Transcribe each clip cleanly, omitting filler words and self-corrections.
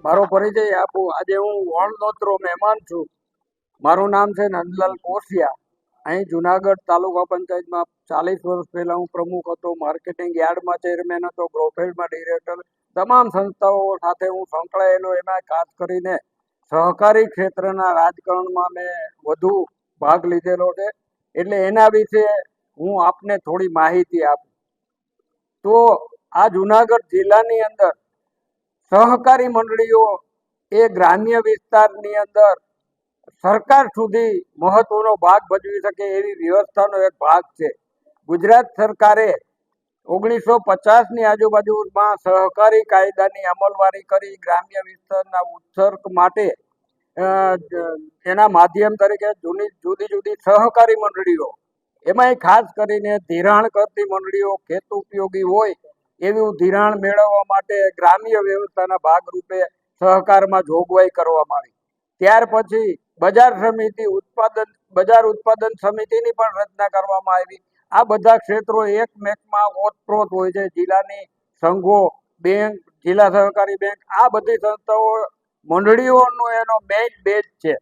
મારો પરિચય આપું. આજે હું વણલોતરો મહેમાન છું. મારું નામ છે નંદલાલ કોસિયા. અહીં જુનાગઢ તાલુકા પંચાયતમાં 40 વર્ષ પહેલા હું પ્રમુખ હતો. માર્કેટિંગ યાર્ડમાં ચેરમેન હતો, ગ્રોફેડમાં ડિરેક્ટર. તમામ સંસ્થાઓ સાથે હું સંકળાયેલો. એમાં ખાસ કરીને સહકારી ક્ષેત્રના રાજકારણમાં મેં વધુ ભાગ લીધેલો છે. એટલે એના વિશે હું આપને થોડી માહિતી આપું. તો આ જુનાગઢ જિલ્લાની અંદર સહકારી મંડળીઓ એ ગ્રામ્ય વિસ્તારની અંદર સરકાર સુધી મહત્વનો ભાગ ભજવી શકે એવી વ્યવસ્થાનો એક ભાગ છે. ગુજરાત સરકારે 1950ની આજુબાજુમાં સહકારી કાયદાની અમલવારી કરી ગ્રામ્ય વિસ્તારના ઉત્સર્ગ માટે એના માધ્યમ તરીકે જુદી જુદી સહકારી મંડળીઓ, એમાંય ખાસ કરીને ધિરાણ કરતી મંડળીઓ, ખેત ઉપયોગી હોય એવું ધિરાણ મેળવવા માટે ગ્રામ્ય વ્યવસ્થાના ભાગરૂપે સહકારમાં જોગવાઈ કરવામાં આવી. ત્યાર પછી બજાર ઉત્પાદન સમિતિની પણ રચના કરવામાં આવી. આ બધા ક્ષેત્રો એકમેકમાં ઓતપ્રોત હોય છે. જિલ્લાની સંઘો, બેંક, જિલ્લા સહકારી બેંક, આ બધી સંસ્થાઓ મંડળીઓનો એનો મેઇન બેઝ છે.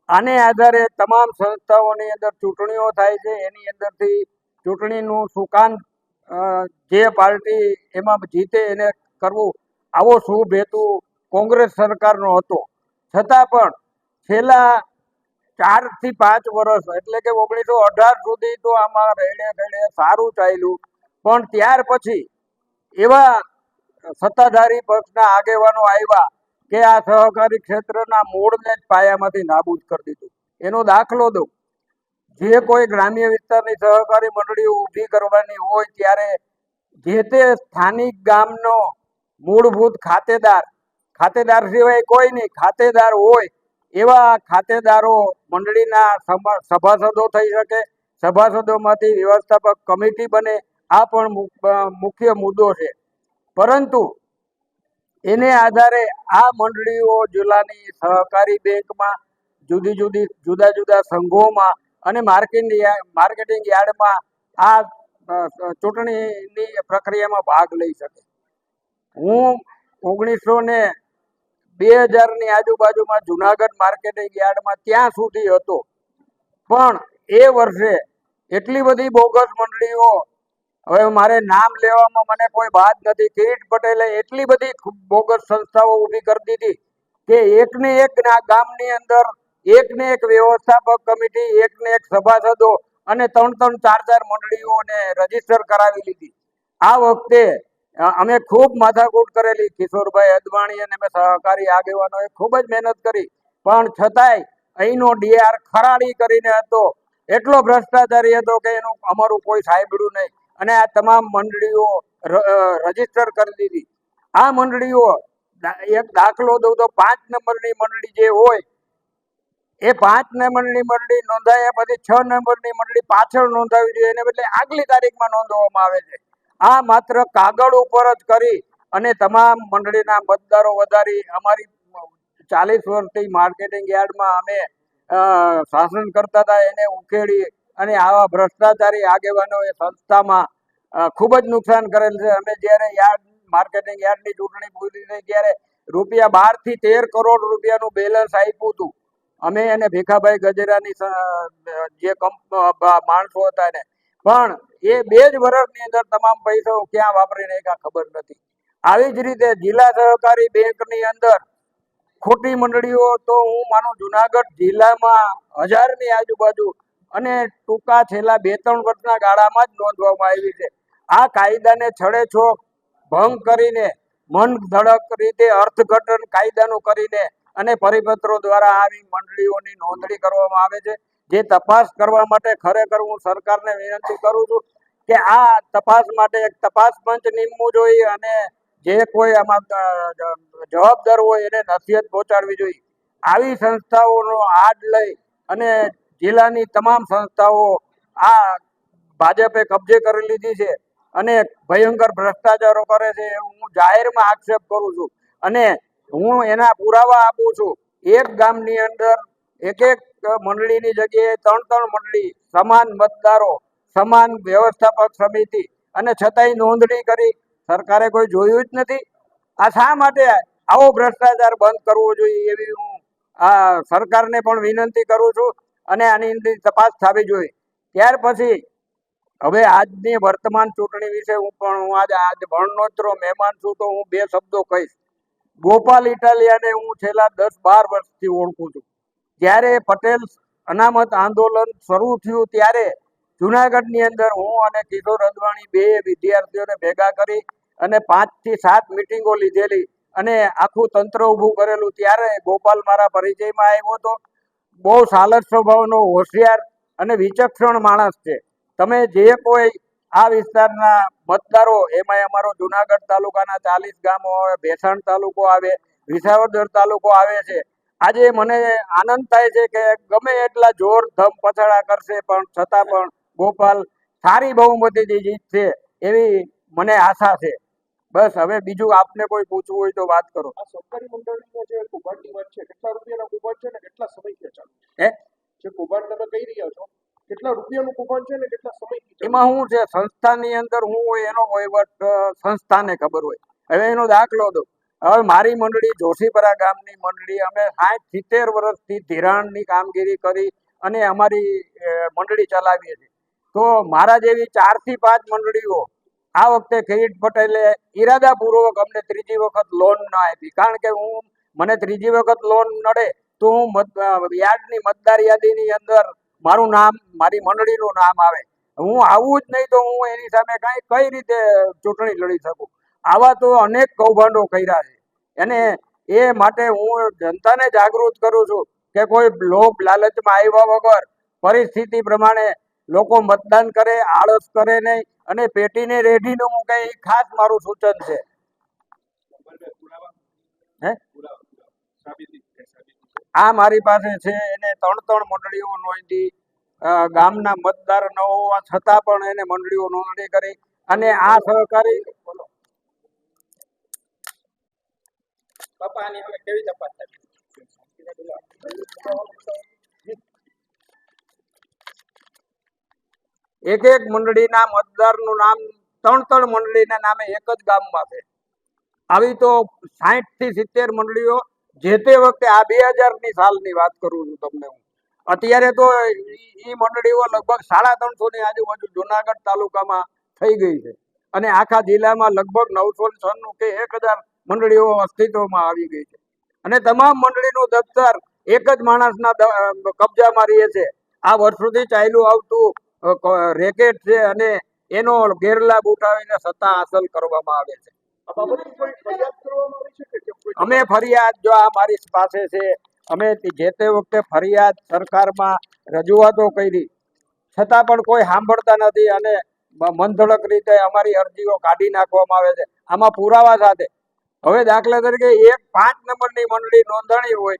આને આધારે તમામ સંસ્થાઓની અંદર ચૂંટણીઓ થાય છે. એની અંદરથી ચૂંટણીનું સુકાન જે પાર્ટી એમાં જીતે એને કરવું, આવો શુભ હેતુ કોંગ્રેસ સરકારનો હતો. છતાં પણ છેલ્લા 4 થી 5 વર્ષ એટલે કે 1918 સુધી તો આમાં રેડે સારું ચાલ્યું. પણ ત્યાર પછી એવા સત્તાધારી પક્ષના આગેવાનો આવ્યા કે આ સહકારી ક્ષેત્રના મૂળને જ પાયામાંથી નાબૂદ કરી દીધું. એનો દાખલો દઉં. જે કોઈ ગ્રામ્ય વિસ્તારની સહકારી મંડળીઓ ઊભી કરવાની હોય ત્યારે જે તે સ્થાનિક ગામનો મૂળભૂત ખાતેદાર સિવાય કોઈ નહીં, ખાતેદાર હોય એવા ખાતેદારો મંડળીના સભાસદો થઈ શકે. સભાસદોમાંથી વ્યવસ્થાપક કમિટી બને. આ પણ મુખ્ય મુદ્દો છે. પરંતુ એને આધારે આ મંડળીઓ જિલ્લાની સહકારી બેંકમાં, જુદા જુદા સંઘોમાં અને માર્કેટિંગ યાર્ડમાં આ ચૂંટણીની પ્રક્રિયામાં ભાગ લઈ શકે. હું 2000ની આજુબાજુમાં જુનાગઢ માર્કેટિંગ યાર્ડમાં ત્યાં સુધી હતો. પણ એ વર્ષે એટલી બધી બોગસ મંડળીઓ, હવે મારે નામ લેવામાં મને કોઈ બાદ નથી, કિરીટ પટેલે એટલી બધી બોગસ સંસ્થાઓ ઊભી કરી દીધી કે એકને એક ગામની અંદર એકને એક વ્યવસ્થાપક કમિટી, એકને એક સભાસદો અને 3-3, 4-4 મંડળીઓને રજીસ્ટર કરાવી લીધી. આ વખતે અમે ખૂબ માથાકૂટ કરેલી. કિશોરભાઈ અદવાણી અને અમે સહકારી આગેવાનોએ ખૂબ જ મહેનત કરી. પણ છતાંય અહીંનો ડીઆર ખરાડી કરીને હતો. એટલો ભ્રષ્ટાચારી હતો કે એનું અમારું કોઈ સાંભળ્યું નહીં. અને આ તમામ મંડળીઓ રજીસ્ટર કરી દીધી. આ મંડળીઓ, એક દાખલો દઉં તો 5 નંબરની મંડળી જે હોય એ 5 નંબરની મંડળી નોંધાયા પછી 6 નંબરની મંડળી પાછળ નોંધાવી જોઈએ, એને બદલે આગલી તારીખમાં નોંધવામાં આવે છે. આ માત્ર કાગળ ઉપર જ કરી અને તમામ મંડળીના મતદારો વધારી. અમારી 40 વર્ષથી માર્કેટિંગ યાર્ડમાં અમે શાસન કરતા હતા, એને ઉકેડી અને આવા ભ્રષ્ટાચારી આગેવાનોએ સંસ્થામાં ખૂબ જ નુકસાન કરેલ છે. અમે જ્યારે માર્કેટિંગ યાર્ડની ચૂંટણી પૂરી થઈ ત્યારે રૂપિયા 12 થી 13 કરોડ રૂપિયાનું બેલેન્સ આપ્યું હતું. અમે એને ભીખાભાઈ ગજેરાની જે માણસો હતા એને, પણ એ 2 જ વર્ષની અંદર તમામ પૈસાઓ ક્યાં વાપરી નાખ્યા ખબર નથી. આવી જ રીતે જિલ્લા સહકારી બેંકની અંદર ખોટી મંડળીઓ તો હું માનું જુનાગઢ જિલ્લામાં 1000ની આજુબાજુ અને ટૂંકા છેલ્લા 2-3 વર્ષના ગાળામાં જ નોંધવામાં આવી છે. આ કાયદાને છડેછોડ ભંગ કરીને, મન ધડક રીતે અર્થઘટન કાયદાનું કરીને અને પરિપત્રો દ્વારા આવી મંડળીઓની નોંધણી કરવામાં આવે છે. જે તપાસ કરવા માટે ખરેખર હું સરકારને વિનંતી કરું છું કે આ તપાસ માટે એક તપાસ પંચ નીમવું જોઈએ અને જે કોઈ આમાં જવાબદાર હોય એને નસીહત પહોંચાડવી જોઈએ. આવી સંસ્થાઓનો આડ લઈ અને જિલ્લાની તમામ સંસ્થાઓ આ ભાજપે કબજે કરી લીધી છે અને ભયંકર ભ્રષ્ટાચારો કરે છે. હું જાહેરમાં આક્ષેપ કરું છું અને હું એના પુરાવા આપું છું. એક ગામની અંદર એક મંડળીની જગ્યાએ 3-3 મંડળી, સમાન મતદારો, સમાન વ્યવસ્થાપક સમિતિ, અને છતાંય નોંધણી કરી. સરકારે કોઈ જોયું જ નથી. આ શા માટે આવો ભ્રષ્ટાચાર બંધ કરવો જોઈએ એવી હું આ સરકારને પણ વિનંતી કરું છું અને આની અંદર તપાસ થવી જોઈએ. ત્યાર પછી હવે આજની વર્તમાન ચૂંટણી વિશે હું આજ ભણનોતરો મહેમાન છું તો હું બે શબ્દો કહીશ. ગોપાલ ઇટાલિયાને હું છેલ્લા 10-12 વર્ષથી ઓળખું છું. જ્યારે પટેલ અનામત આંદોલન શરૂ થયું ત્યારે જુનાગઢની અંદર હું અને કિશોર અદવાણી બે વિદ્યાર્થીઓને ભેગા કરી અને 5 થી 7 મિટિંગો લીધેલી અને આખું તંત્ર ઊભું કરેલું. ત્યારે ગોપાલ મારા પરિચયમાં આવ્યો હતો. બહુ સાલસ સ્વભાવનો, હોશિયાર અને વિચક્ષણ માણસ છે. તમે જે કોઈ આ વિસ્તારના મતદારો, એમાં અમારો જુનાગઢ તાલુકાના 40 ગામો આવે, ભેસાણ તાલુકો આવે, વિસાવદર તાલુકો આવે છે. આજે મને આનંદ થાય છે કે ગમે એટલા જોર ધમ પછાડા કરશે પણ છતાં પણ ગોપાલ સારી બહુમતીથી જીતશે એવી મને આશા છે. બસ હવે બીજું આપને કોઈ પૂછવું હોય તો વાત કરો. આ સરકારી મંડળીનો જે કૌભાંડની વાત છે, કેટલા રૂપિયાના કૌભાંડ છે ને કેટલા સમયથી ચાલુ હે જે કૌભાંડ તમે કહી રહ્યા છો, કેટલા રૂપિયાનું કૌભાંડ છે ને કેટલા સમયથી ચાલુ? એમાં શું છે, સંસ્થાની અંદર હું હોય એનો વહીવટ સંસ્થાને ખબર હોય. હવે એનો દાખલો દો. હવે મારી મંડળી જોશીપરા ગામની મંડળી, અમે 60-70 વર્ષથી ધિરાણની કામગીરી કરી અને અમારી મંડળી ચલાવીએ છીએ. તો મારા જેવી 4 થી 5 મંડળીઓ આ વખતે કિરીટ પટેલે ઈરાદાપૂર્વક અમને ત્રીજી વખત લોન ન આપી. કારણ કે મને ત્રીજી વખત લોન નડે તો હું યાર્ડની મતદાર યાદીની અંદર મારું નામ, મારી મંડળીનું નામ આવે. હું આવું જ નહીં તો હું એની સામે કઈ રીતે ચૂંટણી લડી શકું? આવા તો અનેક કૌભાંડો કર્યા છે અને એ માટે હું જનતાને જાગૃત કરું છું કે કોઈ લોભ લાલચમાં આવ્યા વગર પરિસ્થિતિ પ્રમાણે લોકો મતદાન કરે, આળસ કરે નહીં અને પેટીને રેઢી ન મૂકે. એ ખાસ મારું સૂચન છે. હે આ મારી પાસે છે. એને 3 મંડળીઓ નોંધી, ગામના મતદાર ન હોવા છતાં પણ એને મંડળીઓ નોંધણી કરી અને આ સહકારી બાપા આની હવે કેવી તપાસ થાય? એક મંડળીના મતદારનું નામ 3 મંડળીના નામે એક જ ગામમાં છે. આવી તો 60 થી 70 મંડળીઓ જે તે વખતે આ 2000ની સાલની વાત કરું છું તમને હું. અત્યારે તો એ મંડળીઓ લગભગ 350 ની આજુબાજુ જુનાગઢ તાલુકામાં થઈ ગઈ છે અને આખા જિલ્લામાં લગભગ 996 કે 1000 મંડળીઓ અસ્તિત્વમાં આવી ગઈ છે અને તમામ મંડળીનું દફતર એક જ માણસના કબજામાં રહે છે. આ વર્ષોથી ચાલ્યું આવતું રેકેટ છે અને એનો ગેરલાભ ઉઠાવીને સત્તા હાંસલ કરવામાં આવે છે. અમે ફરિયાદ, જો આ મારી પાસે છે, અમે જે તે વખતે ફરિયાદ સરકારમાં રજૂઆતો કરી છતાં પણ કોઈ સાંભળતા નથી અને મંધળક રીતે અમારી અરજીઓ કાઢી નાખવામાં આવે છે આમાં પુરાવા સાથે. હવે દાખલા તરીકે 5 નંબરની મંડળી નોંધાણી હોય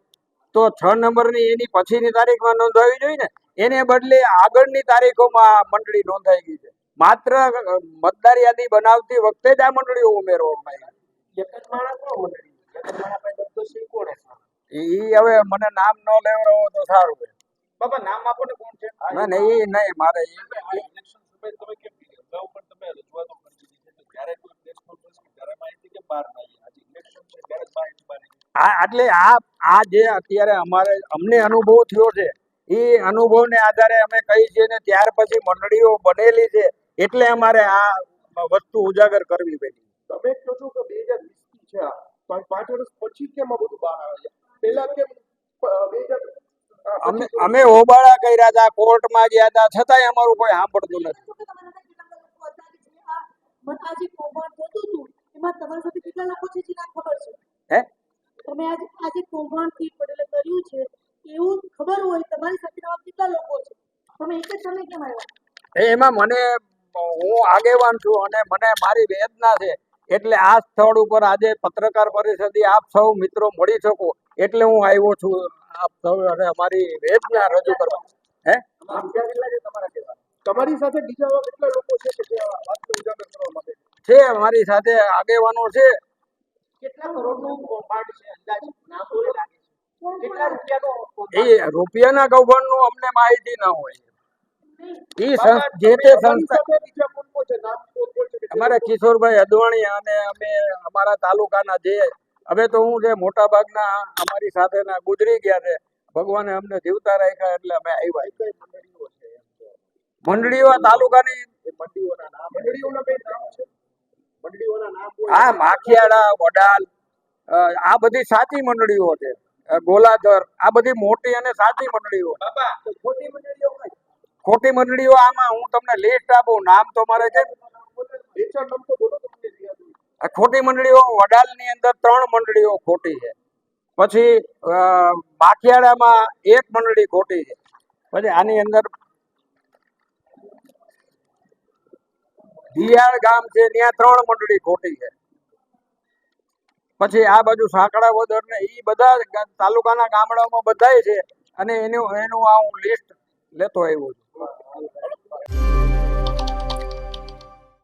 તો 6 નંબરની એની પછીની તારીખમાં નોંધાવી જોઈએ ને, એને બદલે આગળની તારીખોમાં મંડળી નોંધાઈ ગઈ છે. માત્ર મતદાર યાદી બનાવતી વખતે જ આ મંડળીઓ ઉમેરવામાં આવી. હવે મને નામ ન લેવડાવો તો સારું છે. બાપા નામ આપો ને, કોણ છે? ના નહીં મારે ઇલેક્શન સમયે તમે કેમ કીધું? અગાઉ પણ તમે રજૂઆતો કરી દીધી છે, તો ત્યારે કોઈ પ્રેસ કોન્ફરન્સ કે ત્યારે માહિતી કે બહાર ના આવી? આજે ઇલેક્શન છે ત્યારે જ માહિતી બહાર આવી? એટલે આ જે અત્યારે અમને અનુભવ થયો છે એ અનુભવને આધારે અમે કહી છીએ ને ત્યાર પછી મંડળીઓ બનેલી છે એટલે અમારે આ વસ્તુ ઉજાગર કરવી પડી. તમે કહો છો કે 2020 છે, 5 વર્ષ પછી કેમ આ બધું બહાર આવે છે? પહેલા કેમ અમે હોબાળા કર્યા હતા, કોર્ટમાં ગયા હતા, છતાંય અમારું કોઈ સાંભળતું નથી. હે તમે આજે કૌભાંડ થી પટેલે કર્યું છે એવું ખબર હોય તમારી સાથે કેટલા લોકો છે, તમે એક જ સમય કેમ આવ્યા? એમાં મને, હું આગેવાન છું અને મને મારી વેદના છે એટલે આ સ્થળ ઉપર આજે પત્રકાર પરિષદે આપ સૌ મિત્રો મળી શકો એટલે હું આવ્યો છું. આપ સૌ અને અમારી વેદના રજૂ કરવા. હે તમારી સાથે બીજા કેટલા લોકો છે કે જે આ વાતને ઉજાગર કરવા માટે છે? અમારી સાથે આગેવાનો છે. કેટલા કરોડનું કૌભાંડ છે અંદાજ નામ બોલે લાગે છે? કેટલા રૂપિયાનો એ રૂપિયાના કૌભાંડનું અમને માહિતી ના હોય. જે તે સંસ્થા બીજા કોણ છે? નામ કોણ છે? અમારા કિશોરભાઈ અદવાણી અને અમે અમારા તાલુકાના જે હવે તો હું છે મોટા ભાગના અમારી સાથેના ગુજરી ગયા છે, ભગવાને અમને જીવતા રાખ્યા એટલે અમે આવ્યા. કઈ મંડળીઓ છે એમ તો? મંડળીઓ તાલુકાની એ મંડળીઓના નામ, મંડળીઓના કઈ નામ છે? મંડળીઓના નામ હોય? આ માખિયાળા, વડાલ, આ બધી સાચી મંડળીઓ છે. ગોલાધર, આ બધી મોટી અને સાચી મંડળીઓ. બાપા, તો ખોટી મંડળીઓ કઈ? ખોટી મંડળીઓ આમાં હું તમને લિસ્ટ આપું, નામ તો મારે છે. વેચાણ નામ તો બોલો તો મને યાદ હોય. આ ખોટી મંડળીઓ વડાલની અંદર 3 મંડળીઓ ખોટી છે. પછી માખિયાળામાં 1 મંડળી ખોટી છે. પછી આની અંદર દિયાળ ગામ છે ત્યાં 3 મંડળી ખોટી છે. પછી આ બાજુ સાંકડા વદર ને ઈ બધા તાલુકાના ગામડાઓમાં બધાય છે, અને એનું આ હું લિસ્ટ લેતો આવ્યો છું.